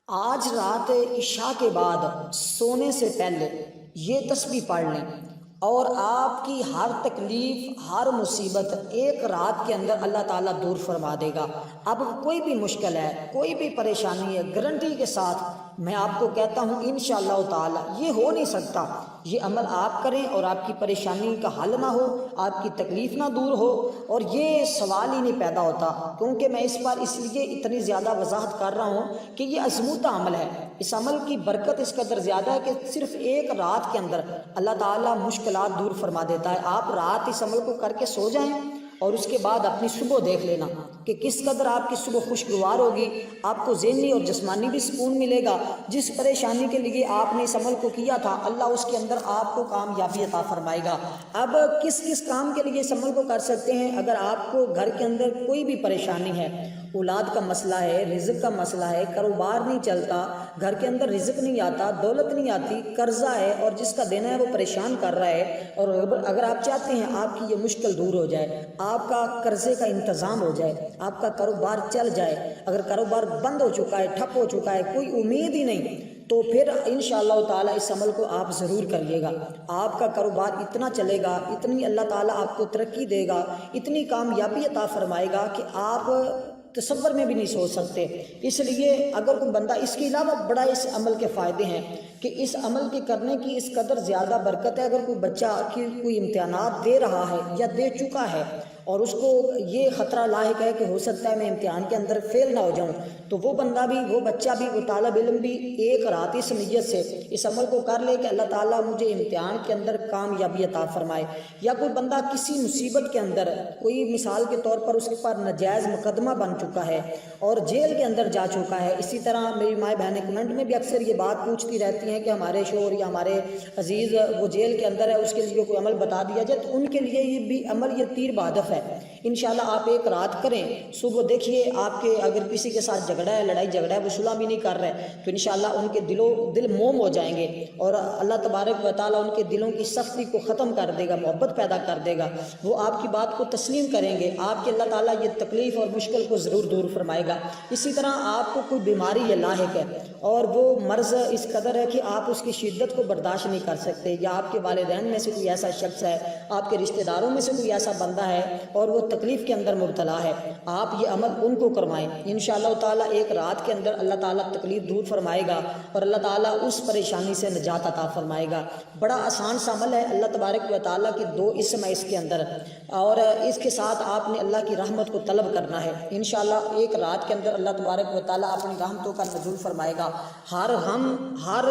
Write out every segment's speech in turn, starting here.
آج رات عشاء کے بعد سونے سے پہلے یہ تسبیح پڑھ لیں اور آپ کی ہر تکلیف ہر مصیبت ایک رات کے اندر اللہ تعالیٰ دور فرما دے گا۔ اب کوئی بھی مشکل ہے، کوئی بھی پریشانی ہے، گارنٹی کے ساتھ میں آپ کو کہتا ہوں انشاءاللہ تعالیٰ یہ ہو نہیں سکتا۔ یہ عمل آپ کریں اور آپ کی پریشانی کا حل نہ ہو، آپ کی تکلیف نہ دور ہو، اور یہ سوال ہی نہیں پیدا ہوتا، کیونکہ میں اس بار اس لیے اتنی زیادہ وضاحت کر رہا ہوں کہ یہ ازمودہ عمل ہے۔ اس عمل کی برکت اس قدر زیادہ ہے کہ صرف ایک رات کے اندر اللہ تعالیٰ مشکلات دور فرما دیتا ہے۔ آپ رات اس عمل کو کر کے سو جائیں اور اس کے بعد اپنی صبح دیکھ لینا کہ کس قدر آپ کی صبح خوشگوار ہوگی، آپ کو ذہنی اور جسمانی بھی سکون ملے گا۔ جس پریشانی کے لیے آپ نے اس عمل کو کیا تھا اللہ اس کے اندر آپ کو کامیابی عطا فرمائے گا۔ اب کس کس کام کے لیے اس عمل کو کر سکتے ہیں؟ اگر آپ کو گھر کے اندر کوئی بھی پریشانی ہے، اولاد کا مسئلہ ہے، رزق کا مسئلہ ہے، کاروبار نہیں چلتا، گھر کے اندر رزق نہیں آتا، دولت نہیں آتی، قرضہ ہے اور جس کا دینا ہے وہ پریشان کر رہا ہے، اور اگر آپ چاہتے ہیں آپ کی یہ مشکل دور ہو جائے، آپ کا قرضے کا انتظام ہو جائے، آپ کا کاروبار چل جائے، اگر کاروبار بند ہو چکا ہے، ٹھپ ہو چکا ہے، کوئی امید ہی نہیں، تو پھر انشاءاللہ تعالیٰ اس عمل کو آپ ضرور کریے گا۔ آپ کا کاروبار اتنا چلے گا، اتنی اللہ تعالیٰ آپ کو ترقی دے گا، اتنی کامیابی عطا فرمائے گا کہ آپ تصور میں بھی نہیں سوچ سکتے۔ اس لیے اگر کوئی بندہ اس کے علاوہ بڑا اس عمل کے فائدے ہیں کہ اس عمل کے کرنے کی اس قدر زیادہ برکت ہے۔ اگر کوئی بچہ کوئی امتحانات دے رہا ہے یا دے چکا ہے اور اس کو یہ خطرہ لاحق ہے کہ ہو سکتا ہے میں امتحان کے اندر فیل نہ ہو جاؤں، تو وہ بندہ بھی، وہ بچہ بھی، وہ طالب علم بھی ایک رات اس نیت سے اس عمل کو کر لے کہ اللہ تعالیٰ مجھے امتحان کے اندر کامیابی عطا فرمائے۔ یا کوئی بندہ کسی مصیبت کے اندر، کوئی مثال کے طور پر اس کے پاس ناجائز مقدمہ بن چکا ہے اور جیل کے اندر جا چکا ہے۔ اسی طرح میری مائیں بہنیں کمنٹ میں بھی اکثر یہ بات پوچھتی رہتی ہیں کہ ہمارے شوہر یا ہمارے عزیز وہ جیل کے اندر ہے، اس کے لیے کوئی عمل بتا دیا جائے، تو ان کے لیے یہ بھی عمل، یہ تیر بہدف ہے۔ انشاءاللہ آپ ایک رات کریں، صبح دیکھیے آپ کے اگر کسی کے ساتھ جھگڑا ہے، لڑائی جھگڑا ہے، وہ صلح بھی نہیں کر رہے، تو انشاءاللہ ان کے دل موم ہو جائیں گے اور اللہ تبارک و تعالیٰ ان کے دلوں کی سختی کو ختم کر دے گا، محبت پیدا کر دے گا، وہ آپ کی بات کو تسلیم کریں گے، آپ کے اللہ تعالیٰ یہ تکلیف اور مشکل کو ضرور دور فرمائے گا۔ اسی طرح آپ کو کوئی بیماری یا لاحق ہے اور وہ مرض اس قدر ہے کہ آپ اس کی شدت کو برداشت نہیں کر سکتے، یا آپ کے والدین میں سے کوئی ایسا شخص ہے، آپ کے رشتہ داروں میں سے کوئی ایسا بندہ ہے اور وہ تکلیف کے اندر مبتلا ہے، آپ یہ عمل ان کو کروائیں۔ انشاءاللہ تعالیٰ ایک رات کے اندر اللہ تعالیٰ تکلیف دور فرمائے گا اور اللہ تعالیٰ اس پریشانی سے نجات عطا فرمائے گا۔ بڑا آسان سا عمل ہے، اللہ تبارک و تعالیٰ کے 2 اسم ہے اس کے اندر، اور اس کے ساتھ آپ نے اللہ کی رحمت کو طلب کرنا ہے۔ انشاءاللہ ایک رات کے اندر اللہ تبارک و تعالیٰ اپنی رحمتوں کا نزول فرمائے گا۔ ہر غم، ہر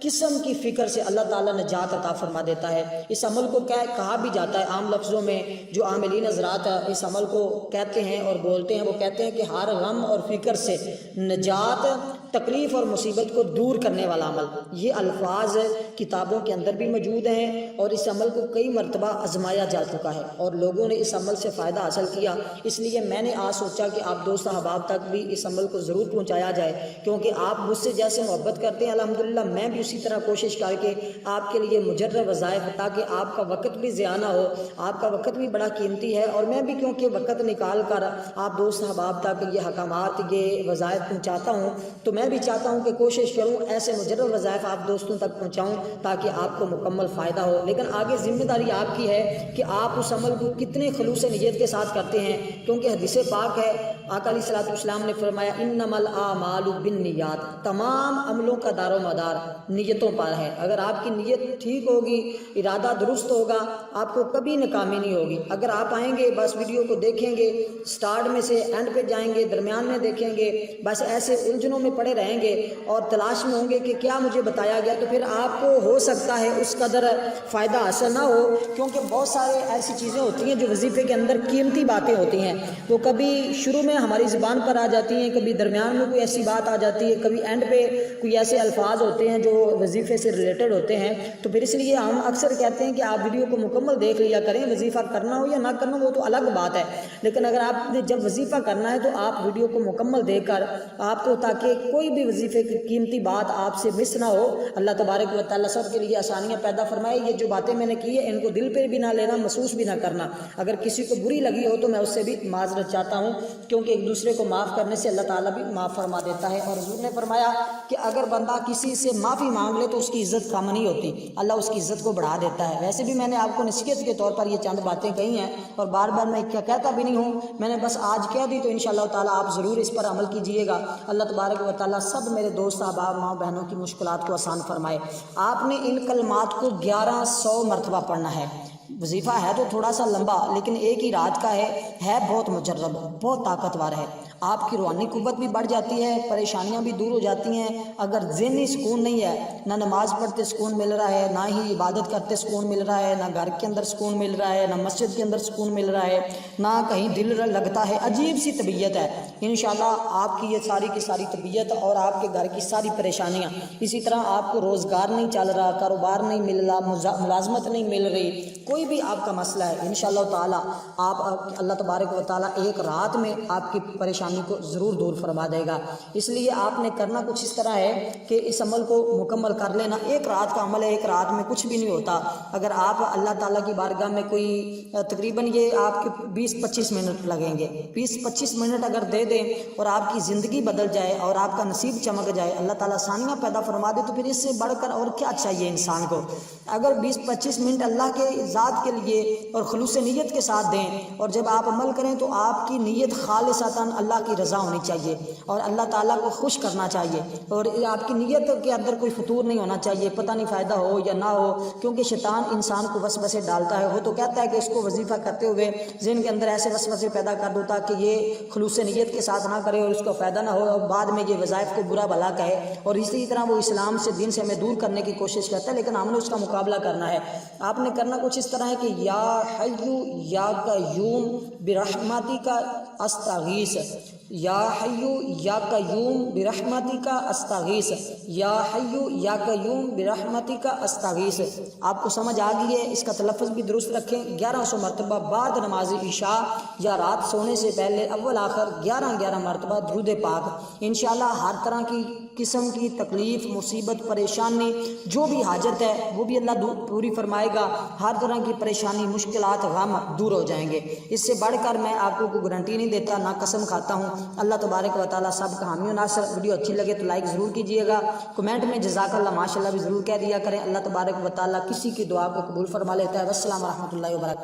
قسم کی فکر سے اللہ تعالیٰ نجات عطا فرما دیتا ہے۔ اس عمل کو کہا بھی جاتا ہے عام لفظوں میں، جو عاملین حضرات اس عمل کو کہتے ہیں اور بولتے ہیں، وہ کہتے ہیں کہ ہر غم اور فکر سے نجات، تکلیف اور مصیبت کو دور کرنے والا عمل۔ یہ الفاظ کتابوں کے اندر بھی موجود ہیں اور اس عمل کو کئی مرتبہ آزمایا جا چکا ہے اور لوگوں نے اس عمل سے فائدہ حاصل کیا۔ اس لیے میں نے آج سوچا کہ آپ دوست احباب تک بھی اس عمل کو ضرور پہنچایا جائے، کیونکہ آپ مجھ سے جیسے محبت کرتے ہیں الحمدللہ میں بھی اسی طرح کوشش کر کے آپ کے لیے مجرد وظائف، تاکہ آپ کا وقت بھی ضیاع نہ ہو، آپ کا وقت بھی بڑا قیمتی ہے، اور میں بھی کیونکہ وقت نکال کر آپ دوست احباب تک یہ حکامات، یہ وظائف پہنچاتا ہوں، تو میں بھی چاہتا ہوں کہ کوشش کروں ایسے مجرد وظائف آپ دوستوں تک پہنچاؤں تاکہ آپ کو مکمل فائدہ ہو۔ لیکن آگے ذمہ داری آپ کی ہے کہ آپ اس عمل کو کتنے خلوص نیت کے ساتھ کرتے ہیں، کیونکہ حدیث پاک ہے، آقا علیہ الصلوۃ والسلام نے فرمایا انما الاعمال بالنیات، تمام عملوں کا دار و مدار نیتوں پر ہے۔ اگر آپ کی نیت ٹھیک ہوگی، ارادہ درست ہوگا، آپ کو کبھی ناکامی نہیں ہوگی۔ اگر آپ آئیں گے بس ویڈیو کو دیکھیں گے، سٹارٹ میں سے اینڈ پہ جائیں گے، درمیان میں دیکھیں گے، بس ایسے الجھنوں میں پڑے رہیں گے اور تلاش میں ہوں گے کہ کیا مجھے بتایا گیا، تو پھر آپ کو ہو سکتا ہے اس قدر فائدہ حاصل نہ ہو، کیونکہ بہت سارے ایسی چیزیں ہوتی ہیں جو وظیفے کے اندر قیمتی باتیں ہوتی ہیں، وہ کبھی شروع میں ہماری زبان پر آ جاتی ہیں، کبھی درمیان میں کوئی ایسی بات آ جاتی ہے، کبھی اینڈ پہ کوئی ایسے الفاظ ہوتے ہیں جو وظیفے سے ریلیٹڈ ہوتے ہیں، تو پھر اس لیے ہم اکثر کہتے ہیں کہ آپ ویڈیو کو مکمل دیکھ لیا کریں، وظیفہ کرنا ہو یا نہ کرنا ہو وہ تو الگ بات ہے، لیکن اگر آپ نے جب وظیفہ کرنا ہے تو آپ ویڈیو کو مکمل دیکھ کر آپ کو، تاکہ کوئی بھی وظیفے کی قیمتی بات آپ سے مس نہ ہو، اللہ تبارک و تعالیٰ سب کے لیے آسانیاں پیدا فرمائے۔ یہ جو باتیں میں نے کی ہے ان کو دل پہ بھی نہ لینا، محسوس بھی نہ کرنا، اگر کسی کو بری لگی ہو تو میں اس سے بھی معذرت چاہتا ہوں، کیونکہ کیونکہ ایک دوسرے کو معاف کرنے سے اللہ تعالیٰ بھی معاف فرما دیتا ہے۔ اور حضور نے فرمایا کہ اگر بندہ کسی سے معافی مانگ لے تو اس کی عزت کم نہیں ہوتی، اللہ اس کی عزت کو بڑھا دیتا ہے۔ ویسے بھی میں نے آپ کو نصیحت کے طور پر یہ چند باتیں کہی ہیں اور بار بار میں کہتا بھی نہیں ہوں، میں نے بس آج کہہ دی، تو انشاءاللہ تعالیٰ آپ ضرور اس پر عمل کیجئے گا۔ اللہ تبارک و تعالیٰ سب میرے دوست احباب ماں بہنوں کی مشکلات کو آسان فرمائے۔ آپ نے ان کلمات کو 1100 مرتبہ پڑھنا ہے۔ وظیفہ ہے تو تھوڑا سا لمبا، لیکن ایک ہی رات کا ہے بہت مجرب، بہت طاقتور ہے۔ آپ کی روحانی قوت بھی بڑھ جاتی ہے، پریشانیاں بھی دور ہو جاتی ہیں۔ اگر ذہنی سکون نہیں ہے، نہ نماز پڑھتے سکون مل رہا ہے، نہ ہی عبادت کرتے سکون مل رہا ہے، نہ گھر کے اندر سکون مل رہا ہے، نہ مسجد کے اندر سکون مل رہا ہے، نہ کہیں دل لگتا ہے، عجیب سی طبیعت ہے، انشاءاللہ آپ کی یہ ساری کی ساری طبیعت اور آپ کے گھر کی ساری پریشانیاں، اسی طرح آپ کو روزگار نہیں چل رہا، کاروبار نہیں مل رہا، ملازمت نہیں مل رہی، کوئی بھی آپ کا مسئلہ ہے، انشاءاللہ تعالیٰ آپ اللہ تبارک و تعالیٰ ایک رات میں آپ کی پریشانی کو ضرور دور فرما دے گا۔ اس لیے آپ نے کرنا کچھ اس طرح ہے کہ اس عمل کو مکمل کر لینا۔ ایک رات کا عمل ہے، ایک رات میں کچھ بھی نہیں ہوتا۔ اگر آپ اللہ تعالیٰ کی بارگاہ میں کوئی تقریباً یہ آپ کے 20-25 منٹ لگیں گے، 20-25 منٹ اگر دے دیں اور آپ کی زندگی بدل جائے اور آپ کا نصیب چمک جائے، اللہ تعالیٰ آسانیاں پیدا فرما دے، تو پھر اس سے بڑھ کر اور کیا چاہیے انسان کو۔ اگر 20-25 منٹ اللہ کے ذات کے لیے اور خلوص نیت کے ساتھ دیں، اور جب آپ عمل کریں تو آپ کی نیت خالصتاً اللہ کی رضا ہونی چاہیے اور اللہ تعالیٰ کو خوش کرنا چاہیے، اور آپ کی نیت کے اندر کوئی فتور نہیں ہونا چاہیے، پتہ نہیں فائدہ ہو یا نہ ہو، کیونکہ شیطان انسان کو وسوسے ڈالتا ہے۔ وہ تو کہتا ہے کہ اس کو وظیفہ کرتے ہوئے ذہن کے اندر ایسے وسوسے پیدا کر دیتا کہ یہ خلوص نیت کے ساتھ نہ کرے اور اس کو فائدہ نہ ہو، اور بعد میں یہ وظائف کو برا بھلا کہے، اور اسی طرح وہ اسلام سے، دین سے ہمیں دور کرنے کی کوشش کرتا ہے، لیکن ہم نے اس کا مقابلہ کرنا ہے۔ آپ نے کرنا کچھ اس طرح ہے کہ یا حیو یا قیوم برحمتک استغیث، یا حیو یا قیوم برحمتک استغیث، یا حیو یا قیوم برحمتک استغیث۔ آپ کو سمجھ آ گئی ہے، اس کا تلفظ بھی درست رکھیں۔ 1100 مرتبہ بعد نماز عشاء یا رات سونے سے پہلے اول آخر 11 مرتبہ درود پاک۔ انشاءاللہ ہر طرح کی قسم کی تکلیف، مصیبت، پریشانی، جو بھی حاجت ہے وہ بھی اللہ پوری فرمائے گا۔ ہر طرح کی پریشانی، مشکلات، غم دور ہو جائیں گے۔ اس سے بڑھ کر میں آپ کو کوئی گارنٹی نہیں دیتا، نہ قسم کھاتا ہوں۔ اللہ تبارک و تعالیٰ سب کا حامی و ناصر۔ ویڈیو اچھی لگے تو لائک ضرور کیجیے گا، کمنٹ میں جزاک اللہ ماشاء اللہ بھی ضرور کہہ دیا کریں۔ اللہ تبارک و تعالیٰ کسی کی دعا کو قبول فرما لیتا ہے۔ والسلام ورحمۃ اللہ وبرکاتہ۔